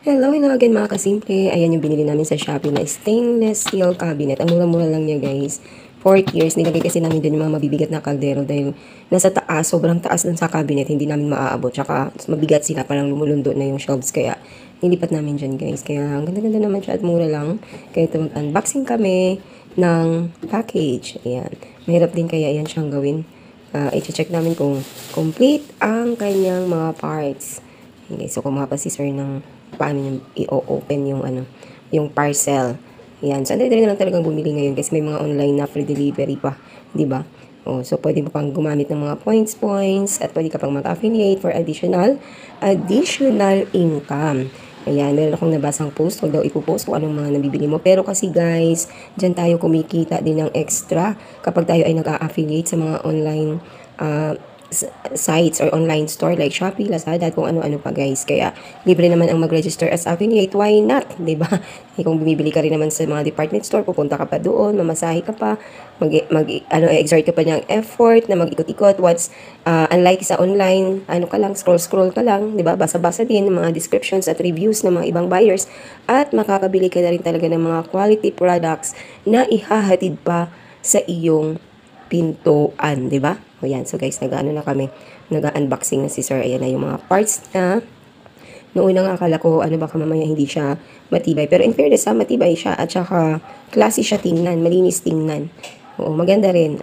Hello again mga kasimple. Ayan yung binili namin sa Shopee na stainless steel cabinet. Ang mura-mura lang niya guys. 4 years. Nilagay kasi namin doon yung mga mabibigat na kaldero dahil nasa taas, sobrang taas dun sa cabinet. Hindi namin maaabot. Tsaka mabigat sila, parang lumulundo na yung shelves. Kaya nilipat namin dyan guys. Kaya ang ganda-ganda naman siya at mura lang. Kaya ito mag-unboxing kami ng package. Ayan. Mahirap din kaya yan siyang gawin. I-check namin kung complete ang kanyang mga parts. Okay, so kumuha pa si sir ng paano yung i-open yung yung parcel. Yan. So, andali na lang talagang bumili ngayon kasi may mga online na free delivery pa, 'di ba? Oh, so pwede mo pang gumamit ng mga points at pwede ka pang mag-affiliate for additional income. Ayan, meron akong nabasang post. Huwag daw ipopost kung anong mga nabibili mo. Pero kasi guys, dyan tayo kumikita din ng extra kapag tayo ay nag-a-affiliate sa mga online sites or online store like Shopee, Lazada, at kung ano-ano pa guys. Kaya libre naman ang mag-register as affiliate. Why not? 'Di ba? Kung bumibili ka rin naman sa mga department store, pupunta ka pa doon, mamasahe ka pa, exert ka pa ng effort na mag-ikot-ikot. Unlike sa online, ka lang, scroll ka lang, 'di ba? Basa-basa din ng mga descriptions at reviews ng mga ibang buyers at makakabili ka na rin talaga ng mga quality products na ihahatid pa sa iyong pintuan, 'di ba? O yan, so guys, na kami, nag-unboxing na si sir. Ayan na yung mga parts na noong una nga akala ko, baka mamaya hindi siya matibay. Pero in fairness, matibay siya at saka classy siya tingnan, malinis tingnan. Oo, maganda rin.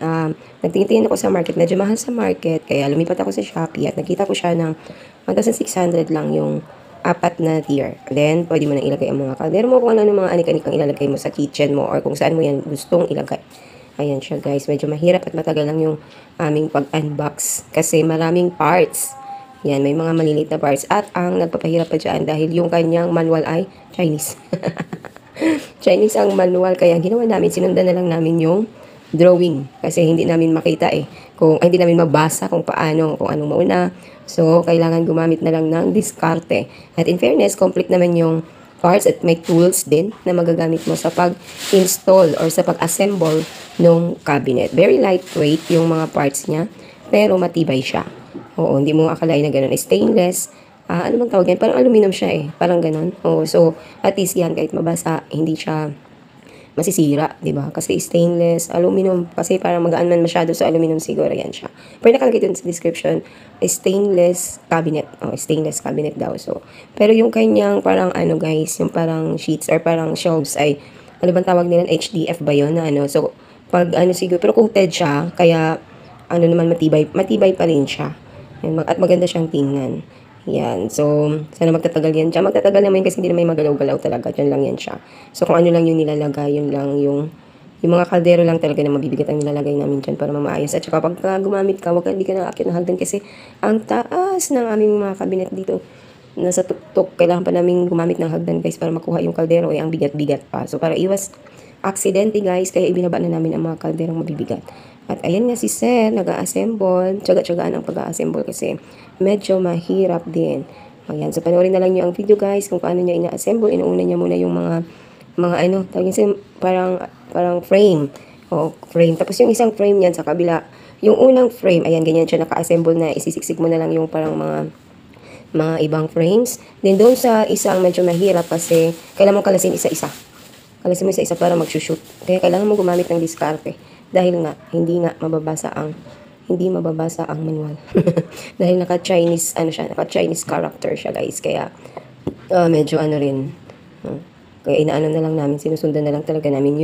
Nagtingin ako sa market, medyo mahal sa market, kaya lumipat ako sa Shopee at nakita ko siya ng 1,600 lang yung apat na tier. Then, pwede mo nang ilagay ang mga kaldero mo, kung ano mga anik-anikang ilalagay mo sa kitchen mo or kung saan mo yan gustong ilagay. Ayan siya guys, medyo mahirap at matagal lang yung aming pag-unbox kasi maraming parts. Yan, may mga maliliit na parts. At ang nagpapahirap pa dyan dahil yung kanyang manual ay Chinese. Chinese ang manual, kaya ginawa namin, sinundan na lang namin yung drawing kasi hindi namin makita hindi namin mabasa kung paano, kung anong mauna. So, kailangan gumamit na lang ng diskarte. At in fairness, complete naman yung parts at may tools din na magagamit mo sa pag-install or sa pag-assemble ng cabinet. Very lightweight yung mga parts niya, pero matibay siya. Oo, hindi mo akalain na ganun. Stainless, ano bang tawag yan? Parang aluminum siya parang ganun. Oo, so at least yan, kahit mabasa, hindi siya masisira, di ba? Kasi stainless, aluminum, kasi parang magaan man masyado sa aluminum siguro yan siya. Pero nakalagay dun sa description, stainless cabinet. Oh, stainless cabinet daw. So, pero yung kanyang parang guys, yung parang sheets or parang shelves ay, ano bang tawag nila? HDF ba yun? So, pag siguro, pero coated siya, kaya naman matibay pa rin siya. At maganda siyang tingnan. Yan. So, sana magtatagal yan dyan. Magtatagal naman kasi hindi naman magalaw-galaw talaga. Dyan lang yan siya. So, kung ano lang yung nilalagay, yun lang yung mga kaldero lang talaga na mabibigat ang nilalagay namin dyan para mamaayos. At saka pag gumamit ka, hindi ka nakakit na hagdan kasi ang taas ng aming mga kabinet dito. Nasa tuktok, kailangan pa namin gumamit ng hagdan guys para makuha yung kaldero. Ang bigat-bigat pa. So, para iwas aksidente guys, kaya ibinaba na namin ang mga kalderong mabibigat. At ayan nga si Sir, nag-a-assemble. Tsaga-tsagaan ang pag-a-assemble kasi medyo mahirap din. Ayan, so panoorin na lang niyo ang video guys kung paano niya ina-assemble. Inuuna niya muna yung mga tawagin siya, parang frame. O, frame. Tapos yung isang frame niyan sa kabila, yung unang frame, ayan, ganyan siya naka-assemble na. Isisiksik mo na lang yung parang mga ibang frames. Then doon sa isang medyo mahirap kasi kailangan mo kalasin isa-isa. Kalasin mo isa-isa para mag-shoot. Kaya kailangan mo gumamit ng diskarte. Dahil nga, hindi mababasa ang manual. Dahil naka-Chinese, naka-Chinese character siya guys. Kaya, medyo rin. Kaya inaano na lang namin, sinusundan na lang talaga namin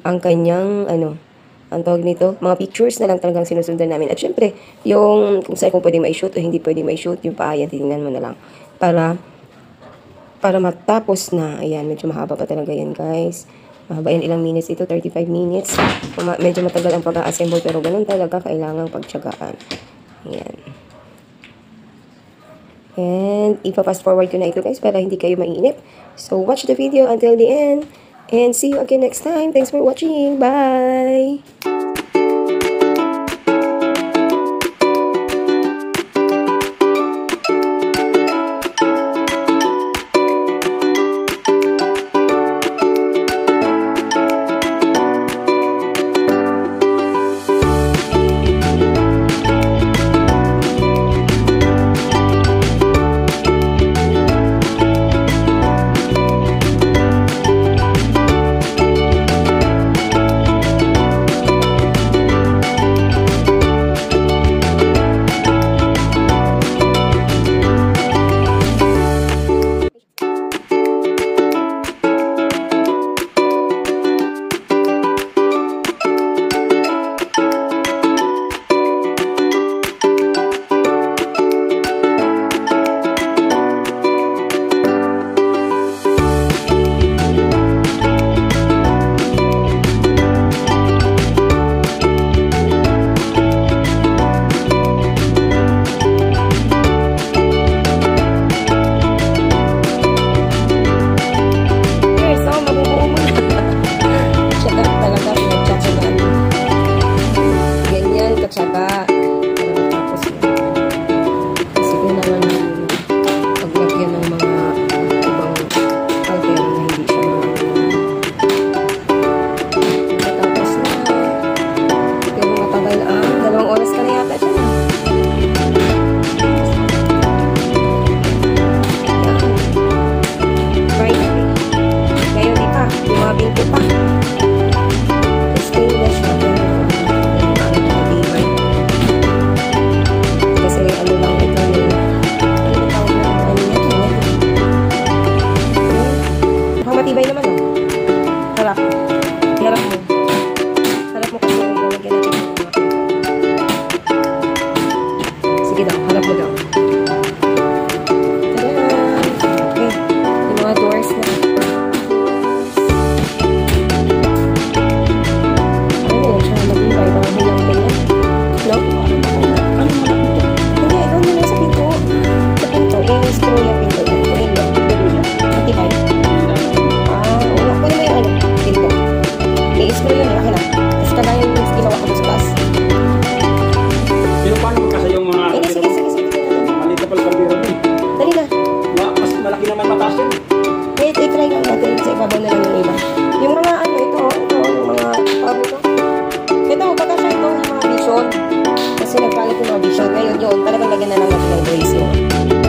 ang kanyang, ang tawag nito, mga pictures na lang talagang sinusundan namin. At syempre, kung saan kung pwede ma-shoot o hindi pwede ma-shoot, yung paayan, titingnan mo na lang. Para matapos na, ayan, medyo mahaba pa talaga yan guys. Mahaba yan, ilang minutes ito, 35 minutes. Medyo matagal ang pag-assemble pero ganun talaga kailangang pagtsagaan. Ayan. And ipa-fast forward ko na ito guys para hindi kayo mainip. So watch the video until the end and see you again next time. Thanks for watching. Bye! matibay naman, oh. Harap. Harap mo. Harap mo kasi yung ilalagyan natin. Sige daw, harap mo daw. Tada! Okay. Yung mga doors na. Ano yan siya? Matibay. Parang bilang-bilang. No? Hindi, ikaw nyo lang sa pinto. Sa pinto. I-screw yung pinto. Matibay. Wala. Pwede mo yung ano? Pinto. I-screw yun. Laki na. Tapos kagaya yung ginawa ko sa bus. Pero paano mo kasi yung mga... Sige. Maliit na pala kaldero mo. Dali na. Mas malaki naman mataas yun. Wait, i-try lang natin. Sa ibabaw na lang yung iba. Yung mga ano, ito, yung mga, paano ito? Ito, baka siya ito, yung mga vision. Kasi nagpalit yung mga vision. Ngayon yun, talagang lagyan na lang natin ng brace yun.